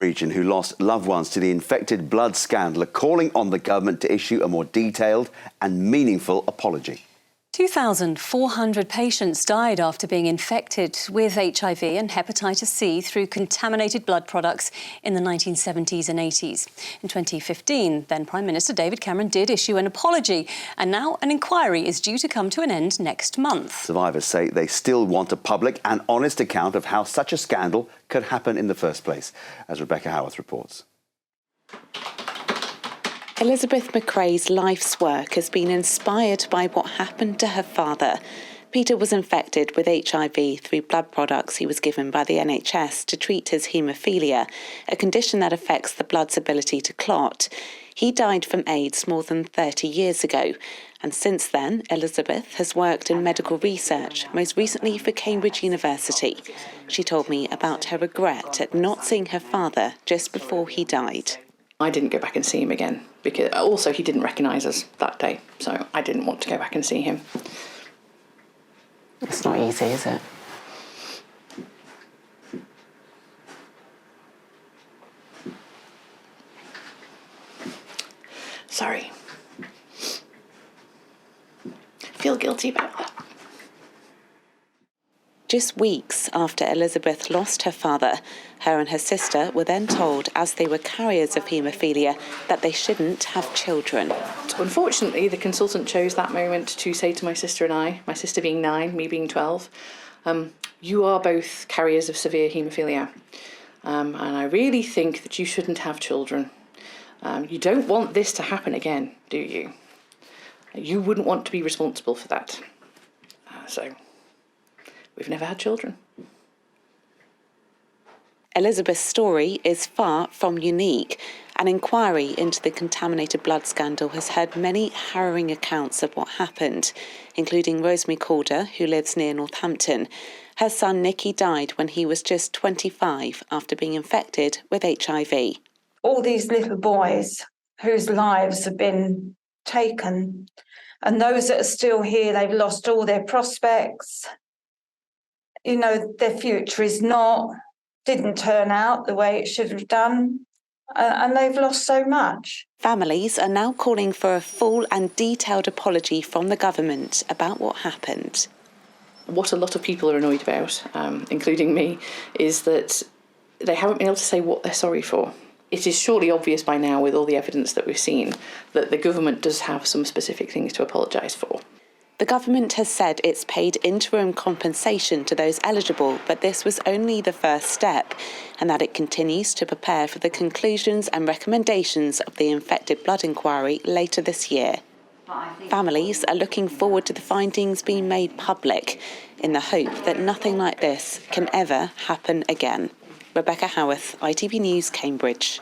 Region who lost loved ones to the infected blood scandal are calling on the government to issue a more detailed and meaningful apology. 2,400 patients died after being infected with HIV and hepatitis C through contaminated blood products in the 1970s and 80s. In 2015, then Prime Minister David Cameron did issue an apology, and now an inquiry is due to come to an end next month. Survivors say they still want a public and honest account of how such a scandal could happen in the first place, as Rebecca Howarth reports. Elizabeth McRae's life's work has been inspired by what happened to her father. Peter was infected with HIV through blood products he was given by the NHS to treat his haemophilia, a condition that affects the blood's ability to clot. He died from AIDS more than 30 years ago, and since then, Elizabeth has worked in medical research, most recently for Cambridge University. She told me about her regret at not seeing her father just before he died. I didn't go back and see him again, because also he didn't recognise us that day, so I didn't want to go back and see him. It's not easy, is it? Sorry. Feel guilty about that. Just weeks after Elizabeth lost her father, her and her sister were then told, as they were carriers of haemophilia, that they shouldn't have children. So unfortunately, the consultant chose that moment to say to my sister and I, my sister being 9, me being 12, you are both carriers of severe haemophilia, and I really think that you shouldn't have children. You don't want this to happen again, do you? You wouldn't want to be responsible for that. So we've never had children. Elizabeth's story is far from unique. An inquiry into the contaminated blood scandal has heard many harrowing accounts of what happened, including Rosemary Calder, who lives near Northampton. Her son Nicky died when he was just 25 after being infected with HIV. All these little boys whose lives have been taken, and those that are still here, they've lost all their prospects. You know, their future didn't turn out the way it should have done, and they've lost so much. Families are now calling for a full and detailed apology from the government about what happened. What a lot of people are annoyed about, including me, is that they haven't been able to say what they're sorry for. It is surely obvious by now, with all the evidence that we've seen, that the government does have some specific things to apologise for. The government has said it's paid interim compensation to those eligible, but this was only the first step, and that it continues to prepare for the conclusions and recommendations of the infected blood inquiry later this year. Families are looking forward to the findings being made public, in the hope that nothing like this can ever happen again. Rebecca Howarth, ITV News, Cambridge.